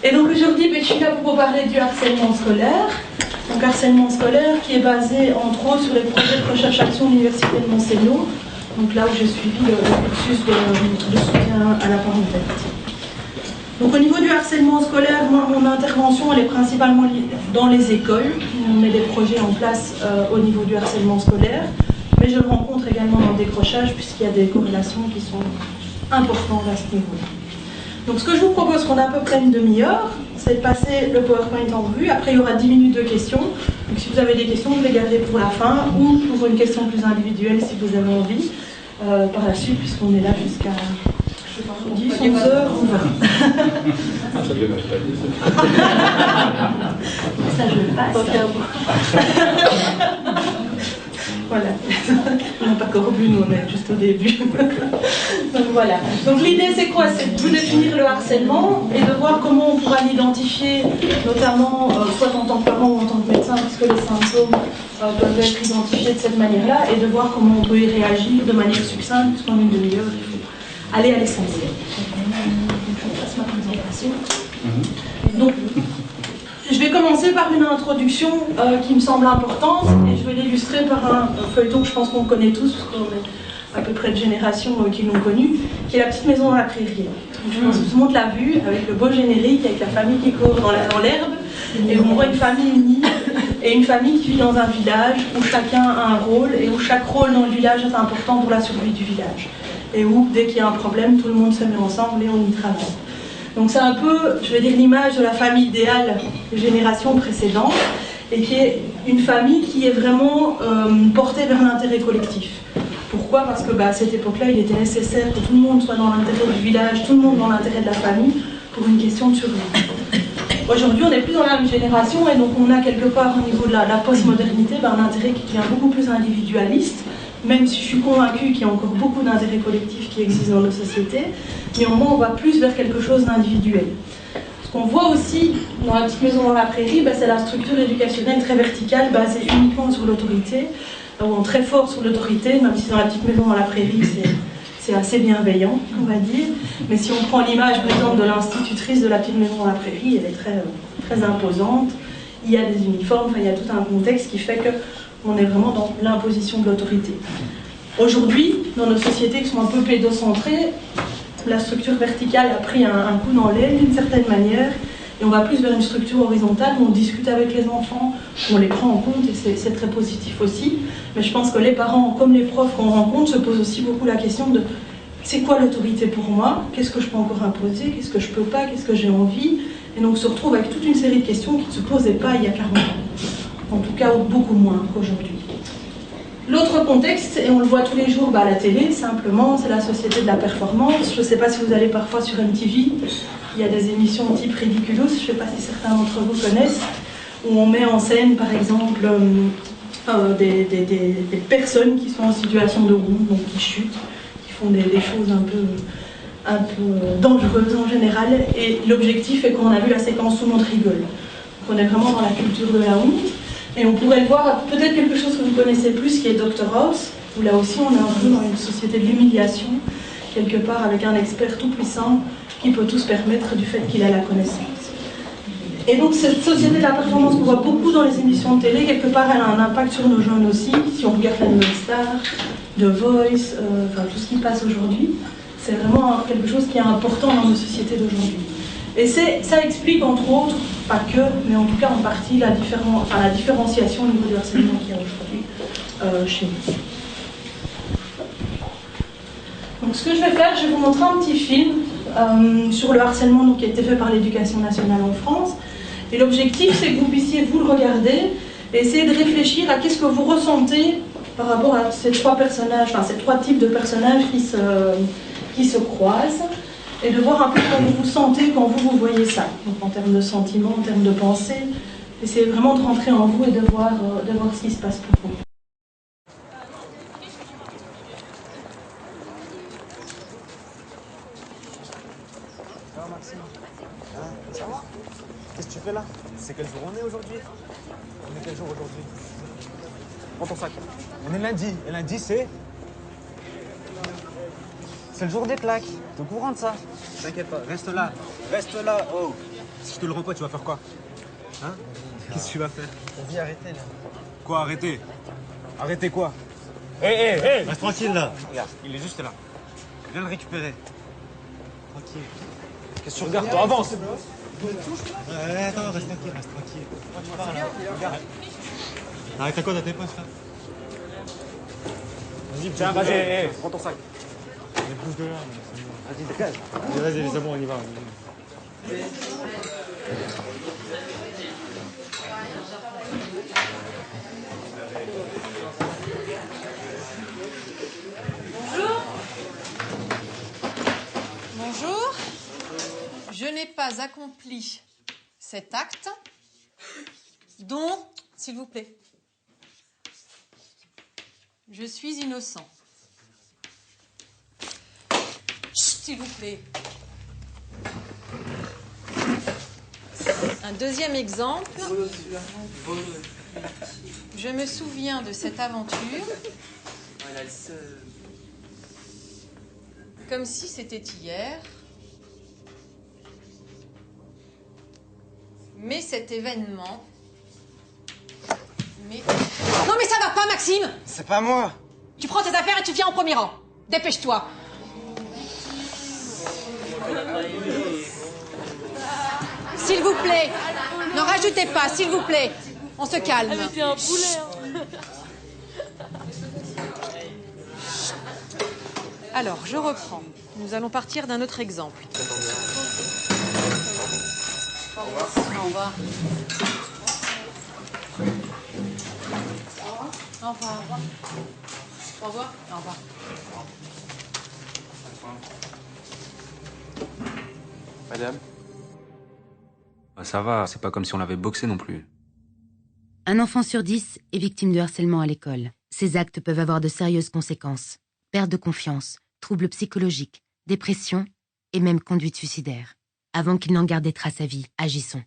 Et donc aujourd'hui, je suis là pour vous parler du harcèlement scolaire. Donc harcèlement scolaire qui est basé entre autres sur les projets de recherche-action de l'Université de Montseno, donc là où j'ai suivi le cursus de soutien à la parentalité. Donc au niveau du harcèlement scolaire, moi, mon intervention elle est principalement dans les écoles. On met des projets en place au niveau du harcèlement scolaire, mais je le rencontre également dans le décrochage puisqu'il y a des corrélations qui sont importantes à ce niveau-là. Donc ce que je vous propose, qu'on a à peu près une demi-heure, c'est de passer le PowerPoint en revue. Après, il y aura 10 minutes de questions. Donc si vous avez des questions, vous les gardez pour la fin ou pour une question plus individuelle si vous avez envie par la suite, puisqu'on est là jusqu'à 10, 11 heures, on va. Ça devait pas dire. Ça, je le passe. Voilà. On n'a pas encore bu, nous on est juste au début. Donc voilà. Donc l'idée c'est quoi? C'est de définir le harcèlement et de voir comment on pourra l'identifier, notamment soit en tant que parent ou en tant que médecin, puisque les symptômes peuvent être identifiés de cette manière-là, et de voir comment on peut y réagir de manière succincte, puisqu'en une demi-heure, il faut aller à l'essentiel. Je passe ma présentation. Donc, je vais commencer par une introduction qui me semble importante et je vais l'illustrer par un feuilleton que je pense qu'on connaît tous, parce qu'on est à peu près de générations qui l'ont connu, qui est La Petite Maison dans la Prairie. Je pense que tout le monde l'a vu, avec le beau générique, avec la famille qui court dans l'herbe, et où on voit une famille unie, et une famille qui vit dans un village où chacun a un rôle, et où chaque rôle dans le village est important pour la survie du village. Et où, dès qu'il y a un problème, tout le monde se met ensemble et on y travaille. Donc c'est un peu, je vais dire, l'image de la famille idéale des générations précédentes, et qui est une famille qui est vraiment portée vers l'intérêt collectif. Pourquoi? Parce que à cette époque-là, il était nécessaire que tout le monde soit dans l'intérêt du village, tout le monde dans l'intérêt de la famille, pour une question de survie. Aujourd'hui, on n'est plus dans la même génération, et donc on a quelque part, au niveau de la postmodernité, un intérêt qui devient beaucoup plus individualiste, même si je suis convaincue qu'il y a encore beaucoup d'intérêts collectifs qui existent dans nos sociétés. Néanmoins, on va plus vers quelque chose d'individuel. Ce qu'on voit aussi dans La Petite Maison dans la Prairie, c'est la structure éducationnelle très verticale, basée uniquement sur l'autorité, ou très fort sur l'autorité, même si dans La Petite Maison dans la Prairie, c'est assez bienveillant, on va dire. Mais si on prend l'image, par exemple, de l'institutrice de La Petite Maison dans la Prairie, elle est très, très imposante. Il y a des uniformes, il y a tout un contexte qui fait qu'on est vraiment dans l'imposition de l'autorité. Aujourd'hui, dans nos sociétés qui sont un peu pédocentrées, la structure verticale a pris un coup dans l'aile d'une certaine manière, et on va plus vers une structure horizontale où on discute avec les enfants, où on les prend en compte, et c'est très positif aussi. Mais je pense que les parents, comme les profs qu'on rencontre, se posent aussi beaucoup la question de c'est quoi l'autorité pour moi? Qu'est-ce que je peux encore imposer? Qu'est-ce que je peux pas? Qu'est-ce que j'ai envie? Et donc on se retrouve avec toute une série de questions qui ne se posaient pas il y a 40 ans. En tout cas, beaucoup moins qu'aujourd'hui. L'autre contexte, et on le voit tous les jours à la télé, simplement, c'est la société de la performance. Je ne sais pas si vous allez parfois sur MTV, il y a des émissions type Ridiculous, je ne sais pas si certains d'entre vous connaissent, où on met en scène, par exemple, des personnes qui sont en situation de honte, donc qui chutent, qui font des choses un peu dangereuses en général, et l'objectif est qu'on a vu la séquence, tout le monde rigole. Donc on est vraiment dans la culture de la honte. Et on pourrait le voir, peut-être quelque chose que vous connaissez plus, qui est Dr House, où là aussi on est un peu dans une société de l'humiliation, quelque part avec un expert tout puissant qui peut tout se permettre du fait qu'il a la connaissance. Et donc cette société de la performance qu'on voit beaucoup dans les émissions de télé, quelque part elle a un impact sur nos jeunes aussi. Si on regarde la Nouvelle Star, The Voice, tout ce qui passe aujourd'hui, c'est vraiment quelque chose qui est important dans nos sociétés d'aujourd'hui. Et ça explique entre autres, pas que, mais en tout cas en partie, la différenciation au niveau du harcèlement qu'il y a aujourd'hui chez nous. Donc ce que je vais faire, je vais vous montrer un petit film sur le harcèlement qui a été fait par l'Éducation nationale en France. Et l'objectif, c'est que vous puissiez vous le regarder et essayer de réfléchir à qu'est-ce que vous ressentez par rapport à ces trois personnages, ces trois types de personnages qui se croisent. Et de voir un peu comment vous vous sentez quand vous voyez ça. Donc en termes de sentiments, en termes de pensée, essayez vraiment de rentrer en vous et de voir ce qui se passe pour vous. Ça va Maxime? Ça va? Qu'est-ce que tu fais là? C'est quel jour on est aujourd'hui? On est quel jour aujourd'hui? Prends ton sac. On est lundi. Et lundi c'est le jour des claques. T'es au courant de ça? T'inquiète pas, reste là, oh. Si je te le rends pas, tu vas faire quoi? Hein? Qu'est-ce que tu vas faire? Vas-y, arrêtez là. Quoi, arrêter? Arrêter quoi? Reste tranquille là. Regarde, il est juste là. Viens le récupérer. Tranquille. Qu'est-ce que tu regardes? Toi, avance! Attends, reste tranquille, reste tranquille. Tu parles là. Regarde. Arrête à quoi dans tes poches là? Vas-y, Tiens, vas-y, prends ton sac. Les bouches de là. Vas-y, dégage. Vas-y, c'est bon, on y va. Bonjour. Je n'ai pas accompli cet acte, donc, s'il vous plaît, je suis innocent. Chut, s'il vous plaît. Un deuxième exemple. Je me souviens de cette aventure comme si c'était hier. Mais cet événement... Non mais ça va pas, Maxime! C'est pas moi! Tu prends tes affaires et tu viens au premier rang. Dépêche-toi. S'il vous plaît, n'en rajoutez pas, s'il vous plaît. On se calme. Elle était un poulet. Alors, je reprends. Nous allons partir d'un autre exemple. Au revoir. Au revoir. Au revoir. Au revoir. Au revoir. Madame? Ça va, c'est pas comme si on l'avait boxé non plus. Un enfant sur 10 est victime de harcèlement à l'école. Ces actes peuvent avoir de sérieuses conséquences. Perte de confiance, troubles psychologiques, dépression et même conduite suicidaire. Avant qu'il n'en garde des traces à vie, agissons.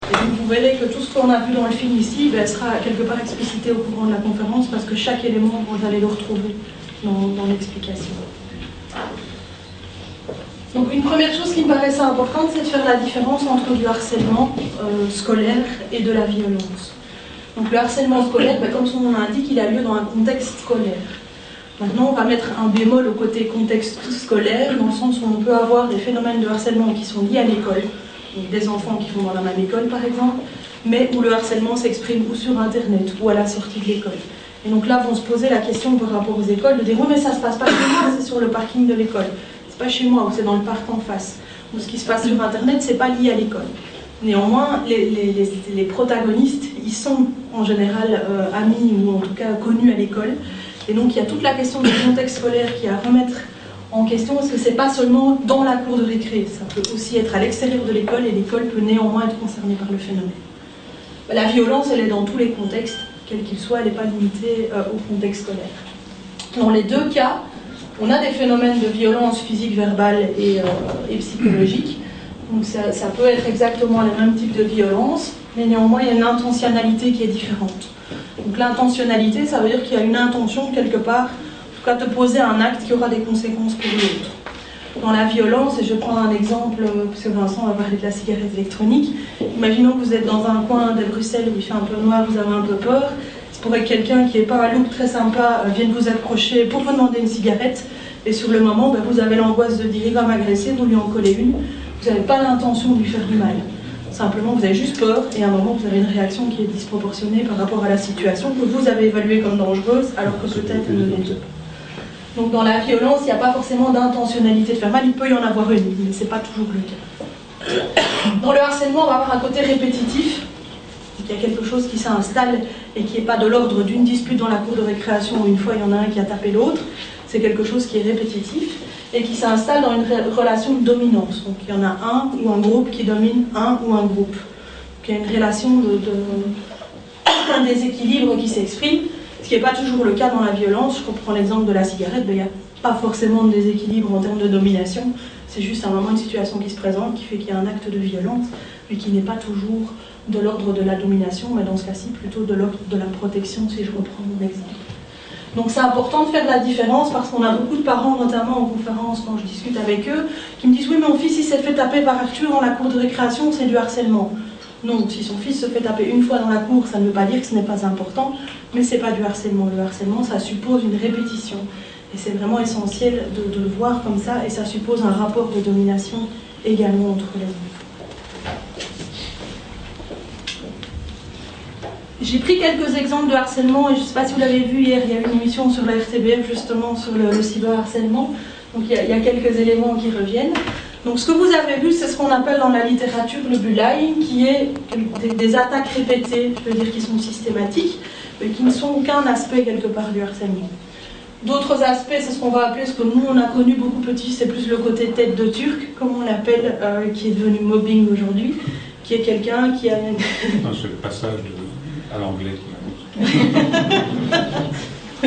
Et donc vous verrez que tout ce qu'on a vu dans le film ici sera quelque part explicité au courant de la conférence parce que chaque élément, vous allez le retrouver dans l'explication. Donc une première chose qui me paraissait importante, c'est de faire la différence entre du harcèlement scolaire et de la violence. Donc le harcèlement scolaire, comme son nom l'indique, il a lieu dans un contexte scolaire. Maintenant, on va mettre un bémol au côté contexte scolaire, dans le sens où on peut avoir des phénomènes de harcèlement qui sont liés à l'école, donc des enfants qui vont dans la même école par exemple, mais où le harcèlement s'exprime ou sur Internet ou à la sortie de l'école. Et donc là, vont se poser la question par rapport aux écoles de dire oui, mais ça se passe pas chez moi, c'est sur le parking de l'école. C'est pas chez moi ou c'est dans le parc en face. Ou ce qui se passe sur Internet, c'est pas lié à l'école. Néanmoins, les protagonistes, ils sont en général amis ou en tout cas connus à l'école. Et donc il y a toute la question du contexte scolaire qui est à remettre en question, parce que c'est pas seulement dans la cour de récré, ça peut aussi être à l'extérieur de l'école, et l'école peut néanmoins être concernée par le phénomène. La violence, elle est dans tous les contextes, quels qu'ils soient, elle n'est pas limitée au contexte scolaire. Dans les deux cas, on a des phénomènes de violence physique, verbale et psychologique. Donc ça peut être exactement le même type de violence, mais néanmoins il y a une intentionnalité qui est différente. Donc l'intentionnalité, ça veut dire qu'il y a une intention quelque part, en tout cas de poser un acte qui aura des conséquences pour l'autre. Dans la violence, et je prends un exemple, parce que Vincent va parler de la cigarette électronique, imaginons que vous êtes dans un coin de Bruxelles où il fait un peu noir, vous avez un peu peur, c'est pour que quelqu'un qui n'est pas un look très sympa vienne vous approcher pour vous demander une cigarette, et sur le moment, vous avez l'angoisse de dire il va m'agresser, vous lui en collez une, vous n'avez pas l'intention de lui faire du mal. Simplement, vous avez juste peur, et à un moment, vous avez une réaction qui est disproportionnée par rapport à la situation que vous avez évaluée comme dangereuse, alors que peut-être elle ne l'est pas. Donc dans la violence, il n'y a pas forcément d'intentionnalité de faire mal, il peut y en avoir une, mais ce n'est pas toujours le cas. Dans le harcèlement, on va avoir un côté répétitif, il y a quelque chose qui s'installe et qui n'est pas de l'ordre d'une dispute dans la cour de récréation où une fois il y en a un qui a tapé l'autre, c'est quelque chose qui est répétitif et qui s'installe dans une relation de dominance. Donc il y en a un ou un groupe qui domine un ou un groupe. Donc il y a une relation un déséquilibre qui s'exprime, ce qui n'est pas toujours le cas dans la violence. Je reprends l'exemple de la cigarette, il n'y a pas forcément de déséquilibre en termes de domination, c'est juste à un moment une situation qui se présente qui fait qu'il y a un acte de violence, mais qui n'est pas toujours de l'ordre de la domination, mais dans ce cas-ci plutôt de l'ordre de la protection, si je reprends mon exemple. Donc c'est important de faire la différence parce qu'on a beaucoup de parents, notamment en conférence quand je discute avec eux, qui me disent oui mais mon fils il s'est fait taper par Arthur dans la cour de récréation, c'est du harcèlement. Non, si son fils se fait taper une fois dans la cour, ça ne veut pas dire que ce n'est pas important, mais c'est pas du harcèlement. Le harcèlement ça suppose une répétition. Et c'est vraiment essentiel de le voir comme ça, et ça suppose un rapport de domination également entre les enfants. J'ai pris quelques exemples de harcèlement, et je ne sais pas si vous l'avez vu hier, il y a une émission sur la RTBF justement sur le cyberharcèlement, donc il y a quelques éléments qui reviennent. Donc ce que vous avez vu, c'est ce qu'on appelle dans la littérature le bullying, qui est des attaques répétées, je veux dire qui sont systématiques, mais qui ne sont qu'un aspect quelque part du harcèlement. D'autres aspects, c'est ce qu'on va appeler, ce que nous on a connu beaucoup petit, c'est plus le côté tête de turc, comme on l'appelle, qui est devenu mobbing aujourd'hui, qui est quelqu'un qui a... Non, c'est le passage à l'anglais qui m'a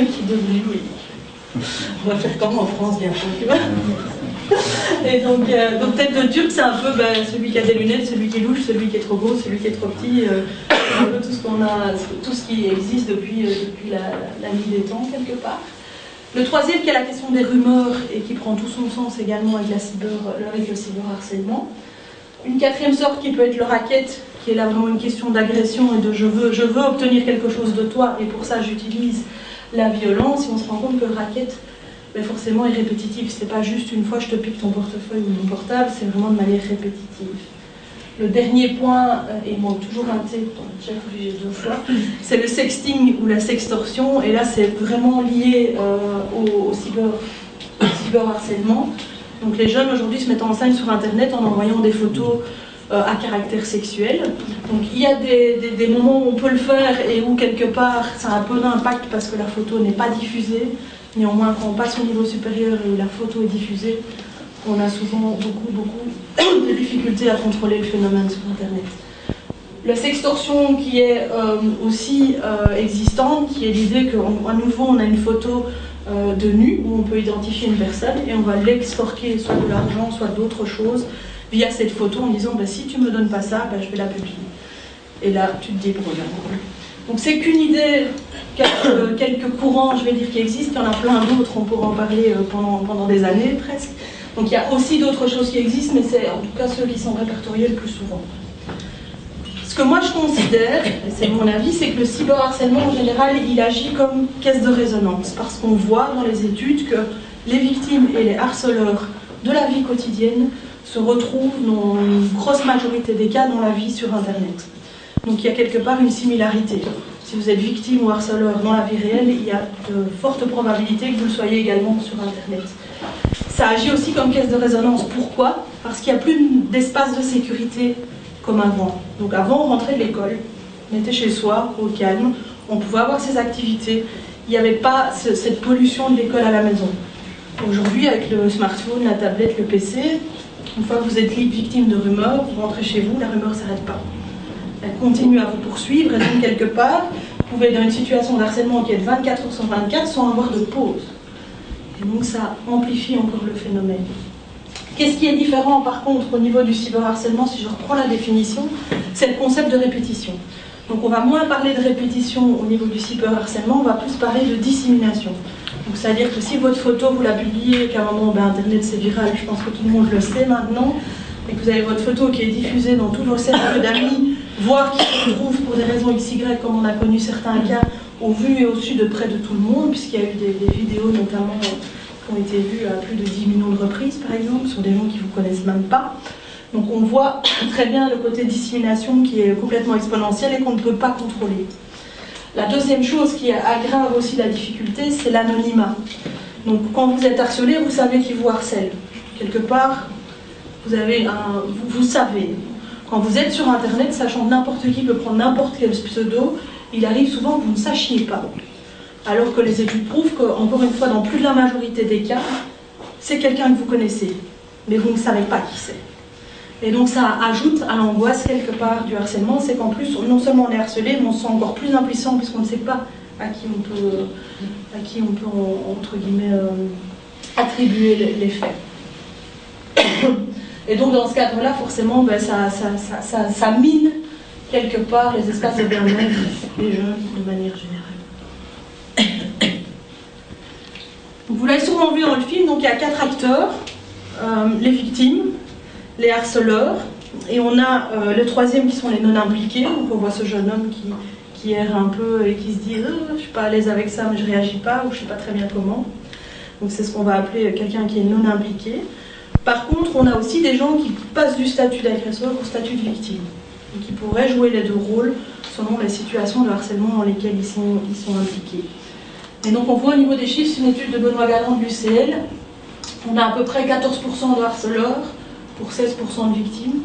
qui est devenu, oui. On va faire comme en France bientôt, tu vois. Et donc tête de turc, c'est un peu celui qui a des lunettes, celui qui est louche, celui qui est trop gros, celui qui est trop petit, un peu tout ce qu'on a, tout ce qui existe depuis la nuit des temps quelque part. Le troisième qui est la question des rumeurs et qui prend tout son sens également avec le cyberharcèlement. Une quatrième sorte qui peut être le racket, qui est là vraiment une question d'agression et de je veux obtenir quelque chose de toi et pour ça j'utilise la violence. Et on se rend compte que le racket forcément est répétitif. C'est pas juste une fois je te pique ton portefeuille ou mon portable, c'est vraiment de manière répétitive. Le dernier point, et moi toujours un thé, j'ai corrigé 2 fois, c'est le sexting ou la sextorsion, et là c'est vraiment lié au cyberharcèlement. Donc les jeunes aujourd'hui se mettent en scène sur internet en envoyant des photos à caractère sexuel. Donc il y a des moments où on peut le faire et où quelque part ça a un peu d'impact parce que la photo n'est pas diffusée. Néanmoins quand on passe au niveau supérieur et où la photo est diffusée, on a souvent beaucoup de difficultés à contrôler le phénomène sur internet. La sextorsion qui est aussi existante, qui est l'idée qu'à nouveau on a une photo de nu où on peut identifier une personne et on va l'extorquer soit de l'argent, soit d'autres choses via cette photo en disant si tu me donnes pas ça, je vais la publier. Et là tu te débrouilles. Donc c'est qu'une idée, quelques courants je vais dire qui existent, il y en a plein d'autres, on pourra en parler pendant des années presque. Donc il y a aussi d'autres choses qui existent, mais c'est en tout cas ceux qui sont répertoriés le plus souvent. Ce que moi je considère, et c'est mon avis, c'est que le cyberharcèlement en général, il agit comme caisse de résonance, parce qu'on voit dans les études que les victimes et les harceleurs de la vie quotidienne se retrouvent dans une grosse majorité des cas dans la vie sur Internet. Donc il y a quelque part une similarité. Si vous êtes victime ou harceleur dans la vie réelle, il y a de fortes probabilités que vous le soyez également sur Internet. Ça agit aussi comme caisse de résonance. Pourquoi ? Parce qu'il n'y a plus d'espace de sécurité comme avant. Donc avant, on rentrait de l'école, on était chez soi, au calme, on pouvait avoir ses activités. Il n'y avait pas cette pollution de l'école à la maison. Aujourd'hui, avec le smartphone, la tablette, le PC, une fois que vous êtes victime de rumeurs, vous rentrez chez vous, la rumeur ne s'arrête pas. Elle continue à vous poursuivre, et donc quelque part, vous pouvez être dans une situation de harcèlement qui est de 24 heures sur 24 sans avoir de pause. Et donc ça amplifie encore le phénomène. Qu'est-ce qui est différent par contre au niveau du cyberharcèlement, si je reprends la définition, c'est le concept de répétition. Donc on va moins parler de répétition au niveau du cyberharcèlement, on va plus parler de dissémination. Donc c'est-à-dire que si votre photo vous la publiez, qu'à un moment Internet c'est viral, je pense que tout le monde le sait maintenant, et que vous avez votre photo qui est diffusée dans tous vos cercles d'amis, voire qui se retrouve pour des raisons XY, comme on a connu certains cas, au vu et au su de près de tout le monde, puisqu'il y a eu des vidéos notamment qui ont été vues à plus de 10 millions de reprises, par exemple, sur des gens qui ne vous connaissent même pas. Donc on voit très bien le côté dissémination qui est complètement exponentiel et qu'on ne peut pas contrôler. La deuxième chose qui aggrave aussi la difficulté, c'est l'anonymat. Donc quand vous êtes harcelé, vous savez qui vous harcèle. Quelque part, vous savez. Quand vous êtes sur Internet, sachant que n'importe qui peut prendre n'importe quel pseudo, il arrive souvent que vous ne sachiez pas. Alors que les études prouvent qu'encore une fois, dans plus de la majorité des cas, c'est quelqu'un que vous connaissez, mais vous ne savez pas qui c'est. Et donc ça ajoute à l'angoisse quelque part du harcèlement, c'est qu'en plus, non seulement on est harcelé, mais on se sent encore plus impuissant puisqu'on ne sait pas à qui on peut entre guillemets, attribuer les faits. Et donc dans ce cadre-là, forcément, ça mine quelque part les espaces de bien-être des jeunes de manière générale. Vous l'avez sûrement vu dans le film, donc il y a 4 acteurs, les victimes, les harceleurs, et on a le troisième qui sont les non-impliqués. Donc on voit ce jeune homme qui erre un peu et qui se dit je suis pas à l'aise avec ça mais je réagis pas, ou je sais pas très bien comment. Donc c'est ce qu'on va appeler quelqu'un qui est non-impliqué. Par contre, on a aussi des gens qui passent du statut d'agresseur au statut de victime, et qui pourraient jouer les deux rôles selon les situations de harcèlement dans lesquelles ils sont impliqués. Et donc on voit au niveau des chiffres, c'est une étude de Benoît Galland de l'UCL, on a à peu près 14% de harceleurs pour 16% de victimes,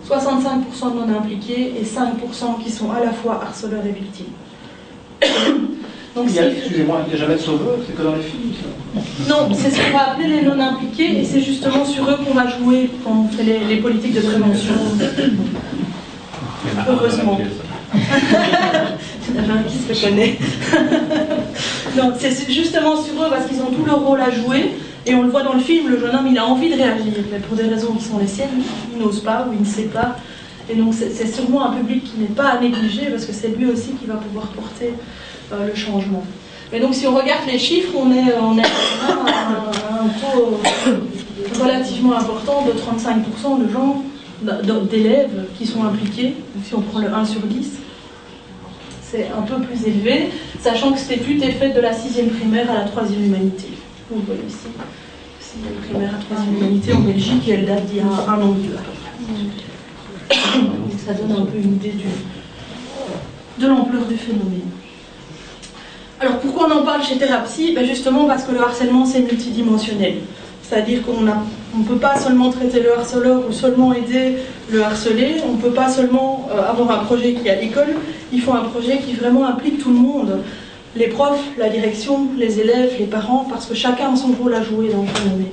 65% de non-impliqués et 5% qui sont à la fois harceleurs et victimes. Donc, excusez-moi, il n'y a jamais de sauveur, c'est que dans les films ça. Non, c'est ce qu'on va appeler les non-impliqués, et c'est justement sur eux qu'on va jouer quand on fait les politiques de prévention. Heureusement. Il y en a un qui se reconnaît. Donc c'est justement sur eux parce qu'ils ont tout leur rôle à jouer, et on le voit dans le film, le jeune homme il a envie de réagir, mais pour des raisons qui sont les siennes, il n'ose pas ou il ne sait pas. Et donc c'est sûrement un public qui n'est pas à négliger, parce que c'est lui aussi qui va pouvoir porter le changement. Et donc si on regarde les chiffres, on est à un taux relativement important de 35% de gens, d'élèves qui sont impliqués. Donc si on prend le 1 sur 10, c'est un peu plus élevé, sachant que cette étude est faite de la 6e primaire à la 3e humanité. Vous voyez ici, 6e primaire à 3e humanité en Belgique, et elle date d'il y a un an ou deux. Donc ça donne un peu une idée de l'ampleur du phénomène. Alors pourquoi on en parle chez Thérapsie? Ben justement parce que le harcèlement c'est multidimensionnel. C'est-à-dire qu'on ne peut pas seulement traiter le harceleur ou seulement aider le harcelé, on ne peut pas seulement avoir un projet qui est à l'école, il faut un projet qui vraiment implique tout le monde. Les profs, la direction, les élèves, les parents, parce que chacun a son rôle à jouer dans le phénomène.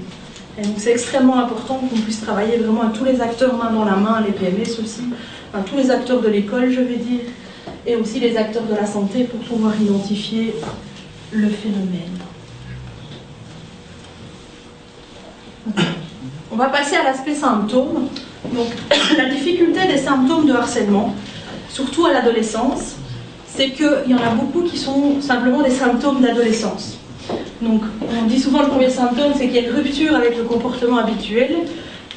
Et donc c'est extrêmement important qu'on puisse travailler vraiment avec tous les acteurs main dans la main, les PMS aussi, enfin, tous les acteurs de l'école je vais dire, et aussi les acteurs de la santé pour pouvoir identifier le phénomène. On va passer à l'aspect symptômes. Donc, la difficulté des symptômes de harcèlement, surtout à l'adolescence, c'est qu'il y en a beaucoup qui sont simplement des symptômes d'adolescence. Donc, on dit souvent le premier symptôme, c'est qu'il y a une rupture avec le comportement habituel.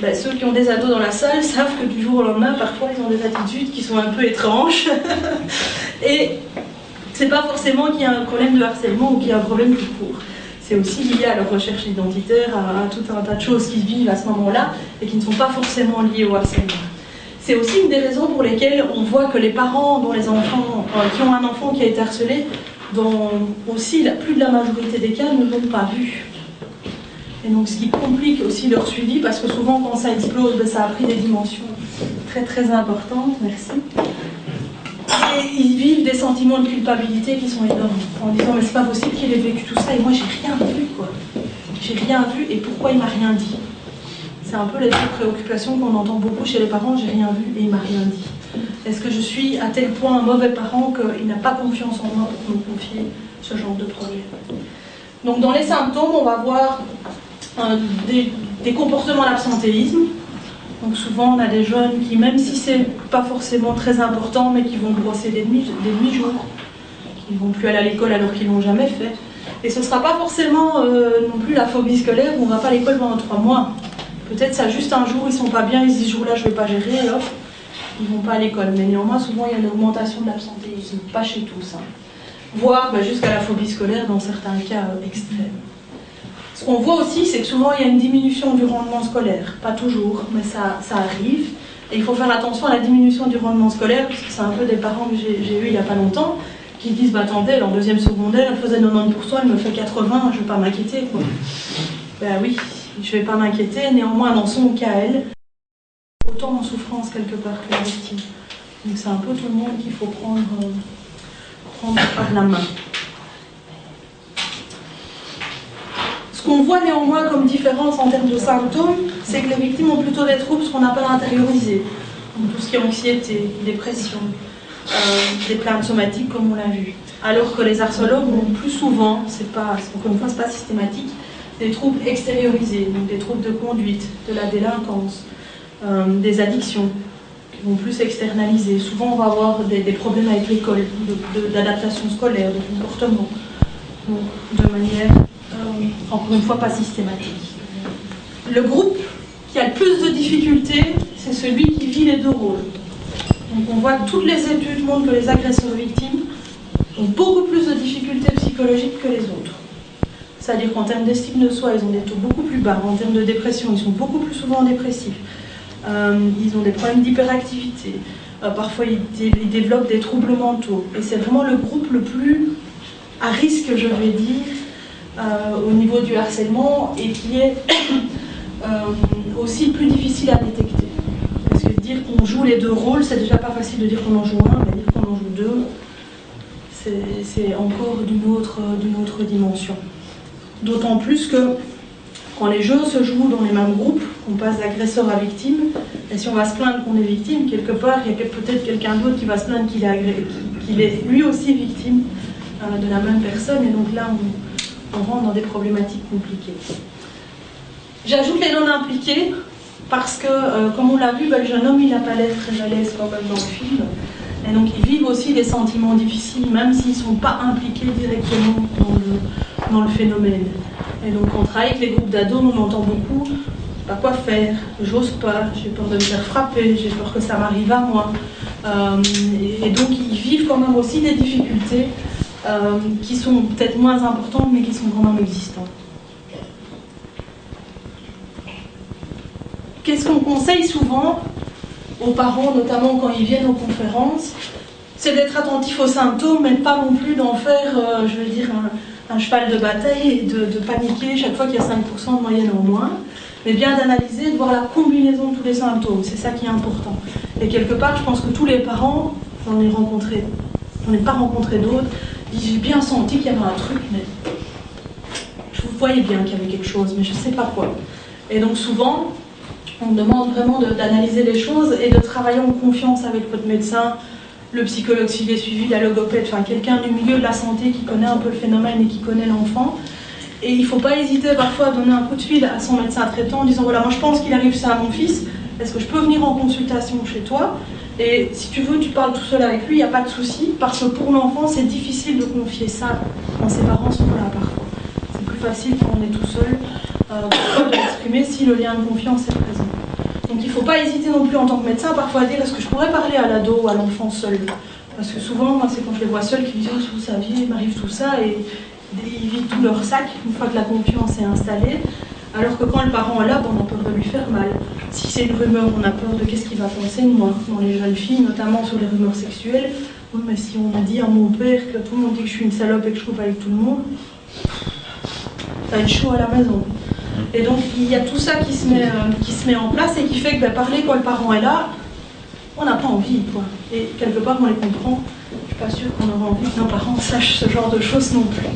Ben, ceux qui ont des ados dans la salle savent que du jour au lendemain, parfois, ils ont des attitudes qui sont un peu étranges. Et c'est pas forcément qu'il y a un problème de harcèlement ou qu'il y a un problème tout court. C'est aussi lié à leur recherche identitaire, à tout un tas de choses qui se vivent à ce moment-là et qui ne sont pas forcément liées au harcèlement. C'est aussi une des raisons pour lesquelles on voit que les parents dont les enfants, qui ont un enfant qui a été harcelé, dans aussi plus de la majorité des cas, ne l'ont pas vu. Et donc ce qui complique aussi leur suivi, parce que souvent quand ça explose, ben, ça a pris des dimensions très très importantes, merci. Et ils vivent des sentiments de culpabilité qui sont énormes, en disant mais c'est pas possible qu'il ait vécu tout ça et moi j'ai rien vu quoi. J'ai rien vu et pourquoi il m'a rien dit? C'est un peu les deux préoccupations qu'on entend beaucoup chez les parents, j'ai rien vu et il m'a rien dit. Est-ce que je suis à tel point un mauvais parent qu'il n'a pas confiance en moi pour me confier ce genre de projet? Donc dans les symptômes, on va voir des comportements d'absentéisme. Donc souvent on a des jeunes qui, même si c'est pas forcément très important, mais qui vont brosser des demi-jours, qui ne vont plus aller à l'école alors qu'ils l'ont jamais fait. Et ce ne sera pas forcément non plus la phobie scolaire où on ne va pas à l'école pendant 3 mois. Peut-être ça juste un jour ils sont pas bien, ils se disent ce jour-là je ne vais pas gérer, alors ils ne vont pas à l'école. Mais néanmoins souvent il y a une augmentation de l'absentéisme, pas chez tous. Hein. Voire jusqu'à la phobie scolaire dans certains cas extrêmes. Ce qu'on voit aussi, c'est que souvent il y a une diminution du rendement scolaire. Pas toujours, mais ça arrive. Et il faut faire attention à la diminution du rendement scolaire, parce que c'est un peu des parents que j'ai eu il n'y a pas longtemps, qui disent bah, attendez, elle en 2e secondaire, elle faisait 90%, elle me fait 80, je ne vais pas m'inquiéter. Ben oui, je ne vais pas m'inquiéter, néanmoins dans son cas, elle, autant en souffrance quelque part que la victime. Donc c'est un peu tout le monde qu'il faut prendre par la main. Ce qu'on voit néanmoins comme différence en termes de symptômes, c'est que les victimes ont plutôt des troubles, ce qu'on appelle intériorisés. Donc tout ce qui est anxiété, dépression, des plaintes somatiques comme on l'a vu. Alors que les harceleurs ont plus souvent, encore une fois c'est pas systématique, des troubles extériorisés, donc des troubles de conduite, de la délinquance, des addictions, qui vont plus externaliser. Souvent on va avoir des problèmes avec l'école, d'adaptation scolaire, de comportement, donc de manière encore une fois pas systématique. Le groupe qui a le plus de difficultés, c'est celui qui vit les deux rôles. Donc on voit que toutes les études montrent que les agresseurs victimes ont beaucoup plus de difficultés psychologiques que les autres. C'est-à-dire qu'en termes d'estime de soi, ils ont des taux beaucoup plus bas. En termes de dépression, ils sont beaucoup plus souvent dépressifs. Ils ont des problèmes d'hyperactivité. Parfois, ils développent des troubles mentaux. Et c'est vraiment le groupe le plus à risque, je vais dire, au niveau du harcèlement et qui est aussi le plus difficile à détecter. Parce que dire qu'on joue les deux rôles, c'est déjà pas facile de dire qu'on en joue un, mais dire qu'on en joue deux, c'est encore d'une autre dimension. D'autant plus que quand les jeux se jouent dans les mêmes groupes, on passe d'agresseur à victime, et si on va se plaindre qu'on est victime, quelque part, il y a peut-être quelqu'un d'autre qui va se plaindre qu'il est lui aussi victime de la même personne, et donc là, on rentre dans des problématiques compliquées. J'ajoute les non-impliqués, parce que, comme on l'a vu, le jeune homme, il n'a pas l'air très à l'aise quand même dans le film, et donc ils vivent aussi des sentiments difficiles, même s'ils ne sont pas impliqués directement dans le phénomène. Et donc on travaille avec les groupes d'ados, on entend beaucoup, je ne sais pas quoi faire, j'ose pas, j'ai peur de me faire frapper, j'ai peur que ça m'arrive à moi. Et donc ils vivent quand même aussi des difficultés qui sont peut-être moins importantes, mais qui sont quand même existantes. Qu'est-ce qu'on conseille souvent aux parents, notamment quand ils viennent aux conférences? C'est d'être attentif aux symptômes, mais pas non plus d'en faire, je veux dire, un cheval de bataille et de paniquer chaque fois qu'il y a 5% de moyenne en moins, mais bien d'analyser, de voir la combinaison de tous les symptômes. C'est ça qui est important. Et quelque part, je pense que tous les parents, j'en ai pas rencontré d'autres, disent j'ai bien senti qu'il y avait un truc, mais je voyais bien qu'il y avait quelque chose, mais je ne sais pas quoi. Et donc souvent, on demande vraiment d'analyser les choses et de travailler en confiance avec votre médecin, le psychologue s'il est suivi, la logopède, enfin quelqu'un du milieu de la santé qui connaît un peu le phénomène et qui connaît l'enfant. Et il ne faut pas hésiter parfois à donner un coup de fil à son médecin traitant en disant voilà, moi je pense qu'il arrive ça à mon fils, est-ce que je peux venir en consultation chez toi? Et si tu veux, tu parles tout seul avec lui, il n'y a pas de souci, parce que pour l'enfant, c'est difficile de confier ça quand ses parents sont là parfois. C'est plus facile quand on est tout seul de l'exprimer si le lien de confiance est présent. Donc il ne faut pas hésiter non plus en tant que médecin parfois à dire est-ce que je pourrais parler à l'ado ou à l'enfant seul? Parce que souvent, moi c'est quand je les vois seuls qu'ils me disent oh, vous saviez, il m'arrive tout ça et ils vident tout leur sac une fois que la confiance est installée. Alors que quand le parent est là, on a peur de lui faire mal. Si c'est une rumeur, on a peur de qu'est-ce qu'il va penser de moi. Dans les jeunes filles, notamment sur les rumeurs sexuelles, oui, mais si on a dit à mon père que tout le monde dit que je suis une salope et que je coupe avec tout le monde, ça va être chaud à la maison. Et donc il y a tout ça qui se met en place et qui fait que parler quand le parent est là, on n'a pas envie, quoi. Et quelque part on les comprend. Je suis pas sûre qu'on aura envie que nos parents sachent ce genre de choses non plus.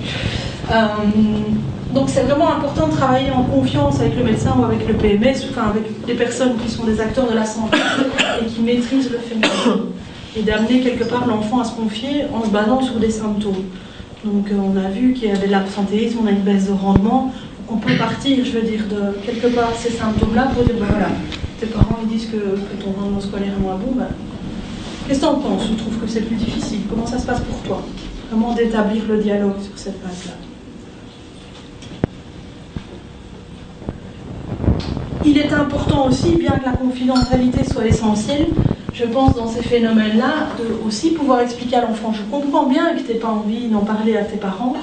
Donc c'est vraiment important de travailler en confiance avec le médecin ou avec le PMS, enfin avec des personnes qui sont des acteurs de la santé et qui maîtrisent le phénomène. Et d'amener quelque part l'enfant à se confier en se basant sur des symptômes. Donc on a vu qu'il y avait de l'absentéisme, on a une baisse de rendement. On peut partir, je veux dire, de quelque part ces symptômes-là pour dire, ben voilà, tes parents ils disent que ton rendement scolaire est moins bon, ben, qu'est-ce que tu en penses? Tu trouves que c'est plus difficile? Comment ça se passe pour toi? Comment d'établir le dialogue sur cette base-là? Il est important aussi, bien que la confidentialité soit essentielle, je pense dans ces phénomènes-là, de aussi pouvoir expliquer à l'enfant, je comprends bien que tu n'aies pas envie d'en parler à tes parents,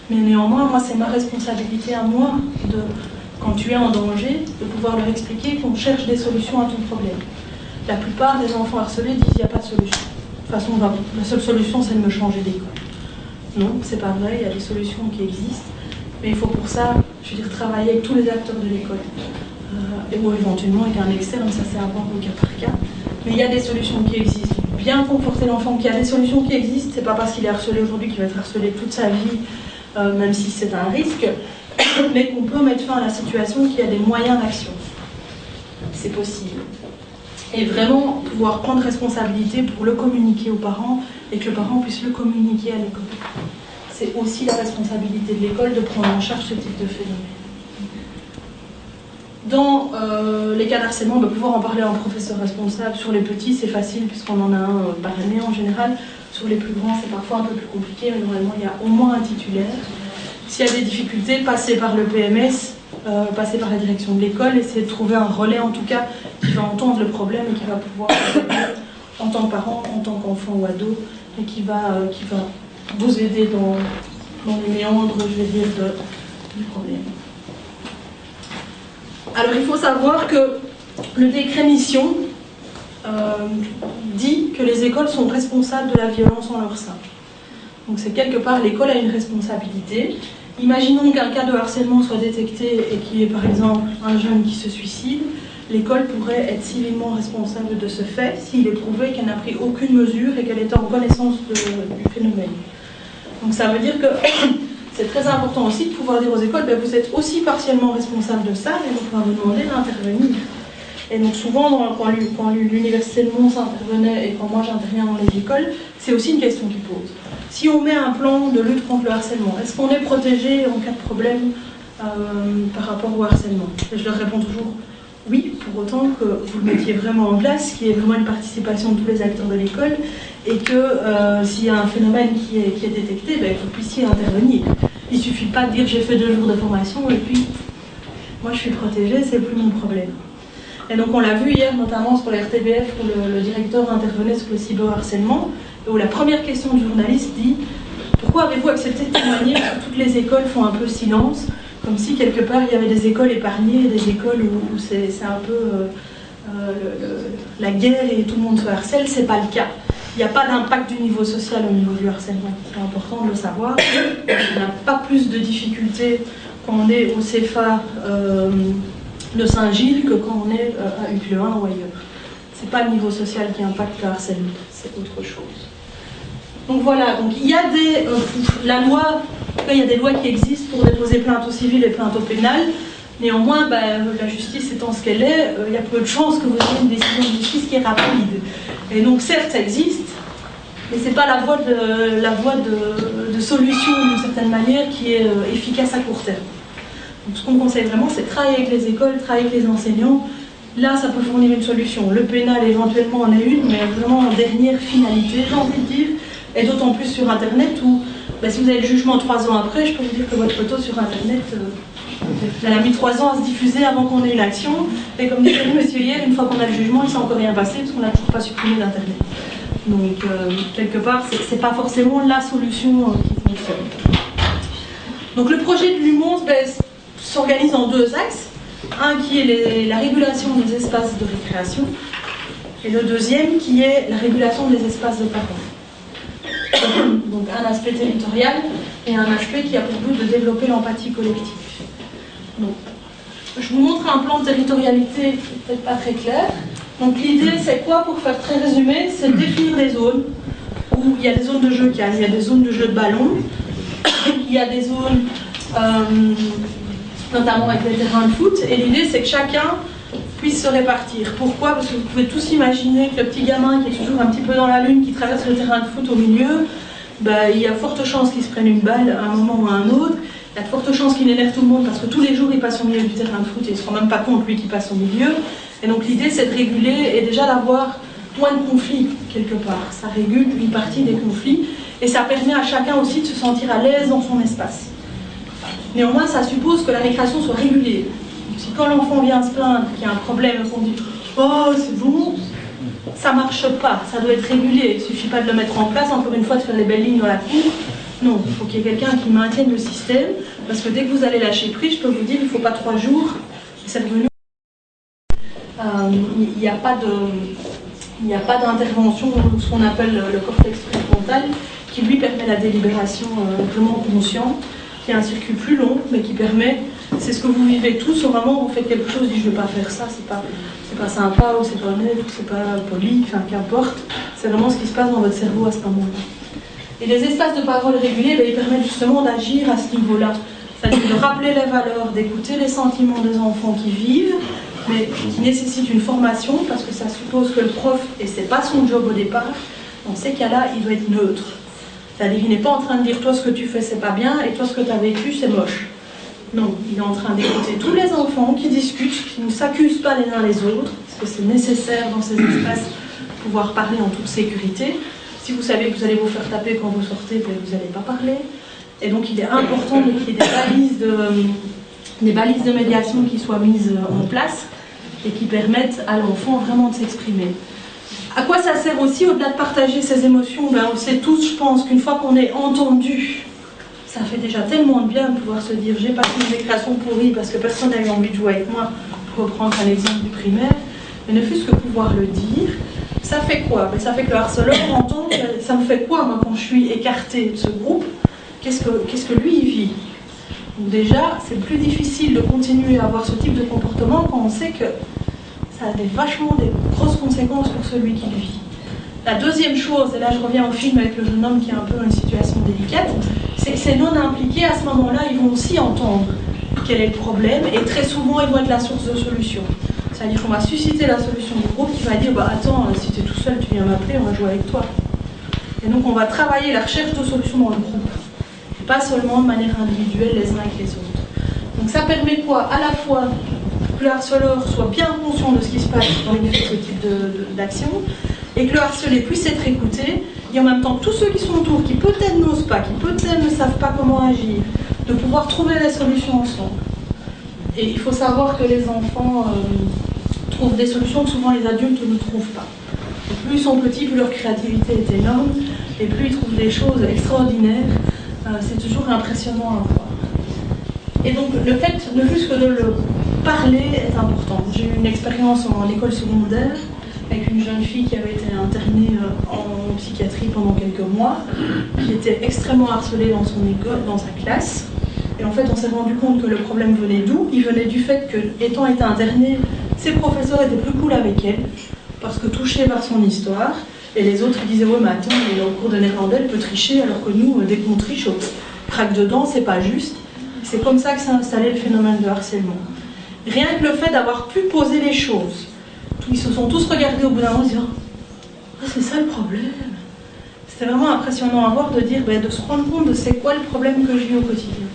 mais néanmoins, moi, c'est ma responsabilité à moi, quand tu es en danger, de pouvoir leur expliquer qu'on cherche des solutions à ton problème. La plupart des enfants harcelés disent qu'il n'y a pas de solution. De toute façon, la seule solution, c'est de me changer d'école. Non, c'est pas vrai, il y a des solutions qui existent, mais il faut pour ça, je veux dire, travailler avec tous les acteurs de l'école. Ou éventuellement avec un externe, ça c'est à voir au cas par cas. Mais il y a des solutions qui existent. Bien conforter l'enfant qu'il y a des solutions qui existent, c'est pas parce qu'il est harcelé aujourd'hui qu'il va être harcelé toute sa vie, même si c'est un risque, mais qu'on peut mettre fin à la situation, qu'il y a des moyens d'action. C'est possible. Et vraiment pouvoir prendre responsabilité pour le communiquer aux parents et que le parent puisse le communiquer à l'école. C'est aussi la responsabilité de l'école de prendre en charge ce type de phénomène. Dans les cas d'harcèlement, on va pouvoir en parler à un professeur responsable. Sur les petits, c'est facile puisqu'on en a un par année en général. Sur les plus grands, c'est parfois un peu plus compliqué, mais normalement, il y a au moins un titulaire. s'il y a des difficultés, passer par le PMS, passer par la direction de l'école, essayer de trouver un relais en tout cas qui va entendre le problème et qui va pouvoir en tant que parent, en tant qu'enfant ou ado, et qui va vous aider dans les méandres, je vais dire, du problème. Alors il faut savoir que le décret mission dit que les écoles sont responsables de la violence en leur sein. Donc c'est quelque part, l'école a une responsabilité. Imaginons qu'un cas de harcèlement soit détecté et qu'il y ait par exemple un jeune qui se suicide, l'école pourrait être civilement responsable de ce fait s'il est prouvé qu'elle n'a pris aucune mesure et qu'elle était en connaissance du phénomène. Donc ça veut dire que c'est très important aussi de pouvoir dire aux écoles, ben, vous êtes aussi partiellement responsable de ça et on va vous demander d'intervenir. Et donc souvent, quand l'université de Mons intervenait et quand moi j'interviens dans les écoles, c'est aussi une question qu'ils posent. Si on met un plan de lutte contre le harcèlement, est-ce qu'on est protégé en cas de problème par rapport au harcèlement? Et je leur réponds toujours oui, pour autant que vous le mettiez vraiment en place, qu'il y ait vraiment une participation de tous les acteurs de l'école et que s'il y a un phénomène qui est détecté, ben, vous puissiez intervenir. Il ne suffit pas de dire j'ai fait 2 jours de formation et puis moi je suis protégée, c'est plus mon problème. Et donc on l'a vu hier notamment sur la RTBF où le directeur intervenait sur le cyberharcèlement, où la première question du journaliste dit « Pourquoi avez-vous accepté de témoigner que toutes les écoles font un peu silence ?» Comme si quelque part il y avait des écoles épargnées, des écoles où c'est un peu la guerre et tout le monde se harcèle, c'est pas le cas. Il n'y a pas d'impact du niveau social au niveau du harcèlement, c'est important de le savoir. On n'a pas plus de difficultés quand on est au CFA de Saint-Gilles que quand on est à UPLE 1 ou ailleurs. C'est pas le niveau social qui impacte le harcèlement, c'est autre chose. Donc voilà, donc il y a la loi, il y a des lois qui existent pour déposer plainte au civil et plainte au pénal. Néanmoins, la justice étant ce qu'elle est, il y a peu de chances que vous ayez une décision de justice qui est rapide. Et donc certes, ça existe, mais c'est pas la voie de solution d'une certaine manière qui est efficace à court terme. Donc ce qu'on conseille vraiment, c'est travailler avec les écoles, travailler avec les enseignants. Là, ça peut fournir une solution. Le pénal, éventuellement, en est une, mais vraiment en dernière finalité, j'ai envie de dire. Et d'autant plus sur Internet où, si vous avez le jugement 3 ans après, je peux vous dire que votre photo sur Internet, elle a mis 3 ans à se diffuser avant qu'on ait une action. Et comme disait le monsieur hier, une fois qu'on a le jugement, il ne s'est encore rien passé parce qu'on n'a toujours pas supprimé d'Internet. Donc, quelque part, ce n'est pas forcément la solution qui fonctionne. Donc, le projet de l'UMONS s'organise en 2 axes. Un qui est la régulation des espaces de récréation et le deuxième qui est la régulation des espaces de parole. Donc un aspect territorial et un aspect qui a pour but de développer l'empathie collective. Donc, je vous montre un plan de territorialité peut-être pas très clair. Donc l'idée c'est quoi, pour faire très résumé, c'est de définir des zones où il y a des zones de jeu calme, il y a des zones de jeu de ballon, il y a des zones notamment avec les terrains de foot, et l'idée c'est que chacun puisse se répartir. Pourquoi? Parce que vous pouvez tous imaginer que le petit gamin qui est toujours un petit peu dans la lune, qui traverse le terrain de foot au milieu, il y a forte chance qu'il se prenne une balle à un moment ou à un autre, il y a de fortes chances qu'il énerve tout le monde parce que tous les jours il passe au milieu du terrain de foot et il ne se rend même pas compte lui qui passe au milieu. Et donc l'idée c'est de réguler et déjà d'avoir moins de conflits quelque part. Ça régule une partie des conflits et ça permet à chacun aussi de se sentir à l'aise dans son espace. Néanmoins, ça suppose que la récréation soit régulée. Si quand l'enfant vient se plaindre qu'il y a un problème, qu'on dit « Oh, c'est bon », ça ne marche pas, ça doit être régulé. Il ne suffit pas de le mettre en place, encore une fois, de faire les belles lignes dans la cour. Non, il faut qu'il y ait quelqu'un qui maintienne le système, parce que dès que vous allez lâcher prise, je peux vous dire, il ne faut pas 3 jours, c'est revenu. Il n'y a pas d'intervention, ce qu'on appelle le cortex préfrontal, qui lui permet la délibération vraiment consciente, qui a un circuit plus long, mais qui permet, c'est ce que vous vivez tous, au moment où vous faites quelque chose, vous dites je ne veux pas faire ça, c'est pas sympa, ou c'est pas honnête, ou c'est pas poli, enfin qu'importe, c'est vraiment ce qui se passe dans votre cerveau à ce moment-là. Et les espaces de parole régulés, ils permettent justement d'agir à ce niveau-là, c'est-à-dire de rappeler les valeurs, d'écouter les sentiments des enfants qui vivent, mais qui nécessitent une formation, parce que ça suppose que le prof, et c'est pas son job au départ, dans ces cas-là, il doit être neutre. C'est-à-dire qu'il n'est pas en train de dire toi ce que tu fais c'est pas bien et toi ce que tu as vécu c'est moche. Non, il est en train d'écouter tous les enfants qui discutent, qui ne s'accusent pas les uns les autres, parce que c'est nécessaire dans ces espaces de pouvoir parler en toute sécurité. Si vous savez que vous allez vous faire taper quand vous sortez, vous n'allez pas parler. Et donc il est important qu'il y ait des balises de médiation qui soient mises en place et qui permettent à l'enfant vraiment de s'exprimer. À quoi ça sert aussi, au-delà de partager ses émotions, ben on sait tous, je pense, qu'une fois qu'on est entendu, ça fait déjà tellement de bien de pouvoir se dire j'ai passé une récréation pourrie parce que personne n'a eu envie de jouer avec moi, pour reprendre un exemple du primaire, mais ne fût-ce que pouvoir le dire, ça fait quoi? Ben, ça fait que le harceleur entend, ça me fait quoi moi quand je suis écartée de ce groupe? Qu'est-ce que lui il vit? Donc déjà, c'est plus difficile de continuer à avoir ce type de comportement quand on sait que ça a vachement des grosses conséquences pour celui qui le vit. La deuxième chose, et là je reviens au film avec le jeune homme qui est un peu dans une situation délicate, c'est que ces non-impliqués, à ce moment-là, ils vont aussi entendre quel est le problème, et très souvent, ils vont être la source de solution. C'est-à-dire qu'on va susciter la solution du groupe qui va dire bah, « Attends, si tu es tout seul, tu viens m'appeler, on va jouer avec toi. » Et donc, on va travailler la recherche de solutions dans le groupe, et pas seulement de manière individuelle les uns avec les autres. Donc, ça permet quoi? À la fois que le harceleur soit bien conscient de ce qui se passe dans ce type d'action, et que le harcelé puisse être écouté, et en même temps tous ceux qui sont autour, qui peut-être n'osent pas, qui peut-être ne savent pas comment agir, de pouvoir trouver des solutions ensemble. Et il faut savoir que les enfants trouvent des solutions que souvent les adultes ne trouvent pas. Et plus ils sont petits, plus leur créativité est énorme, et plus ils trouvent des choses extraordinaires. C'est toujours impressionnant à voir. Et donc le fait, ne fût-ce que de le parler, est important. J'ai eu une expérience en école secondaire, avec une jeune fille qui avait été internée en psychiatrie pendant quelques mois, qui était extrêmement harcelée dans son école, dans sa classe. Et en fait, on s'est rendu compte que le problème venait d'où? Il venait du fait que, étant été internée, ses professeurs étaient plus cool avec elle, parce que touchés par son histoire, et les autres ils disaient « Ouais, mais attends, au cours de néerlandais, elle peut tricher, alors que nous, dès qu'on triche, on craque dedans, c'est pas juste. » C'est comme ça que s'est installé le phénomène de harcèlement. Rien que le fait d'avoir pu poser les choses, ils se sont tous regardés au bout d'un moment en disant « Ah, c'est ça le problème !» C'était vraiment impressionnant à voir de dire, de se rendre compte de c'est quoi le problème que je vis au quotidien.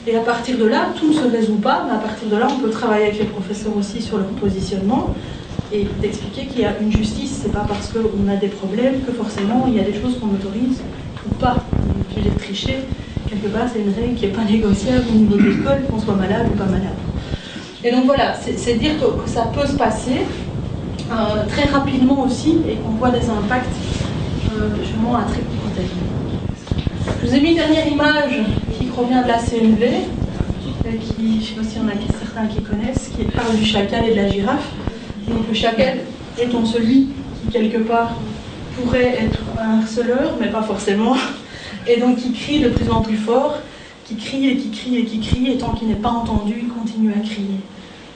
Et à partir de là, tout ne se résout pas, mais à partir de là, on peut travailler avec les professeurs aussi sur leur positionnement et d'expliquer qu'il y a une justice, c'est pas parce qu'on a des problèmes que forcément il y a des choses qu'on autorise ou pas. Je veux dire, tricher, quelque part, c'est une règle qui n'est pas négociable au niveau de l'école, qu'on soit malade ou pas malade. Et donc voilà, c'est dire que ça peut se passer très rapidement aussi et qu'on voit des impacts justement à très court terme. Je vous ai mis une dernière image qui provient de la CNV, qui, je ne sais pas s'il y en a certains qui connaissent, qui parle du chacal et de la girafe. Donc le chacal étant celui qui quelque part pourrait être un harceleur, mais pas forcément, et donc qui crie de plus en plus fort, qui crie et qui crie et qui crie, et tant qu'il n'est pas entendu, il continue à crier.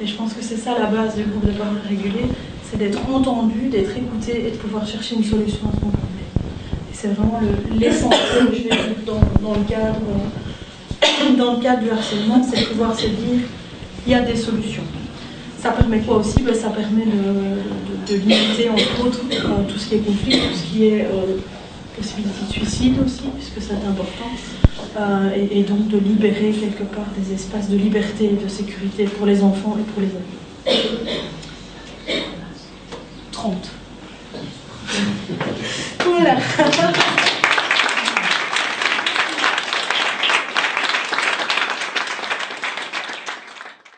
Et je pense que c'est ça la base du groupe de parole régulé, c'est d'être entendu, d'être écouté et de pouvoir chercher une solution à son problème. Et c'est vraiment l'essentiel, je vais dire, dans le cadre du harcèlement, c'est de pouvoir se dire, il y a des solutions. Ça permet quoi aussi? Ça permet de limiter, entre autres, tout ce qui est conflit, tout ce qui est possibilité de suicide aussi, puisque c'est important, et donc de libérer quelque part des espaces de liberté et de sécurité pour les enfants et pour les adultes. 30. Voilà.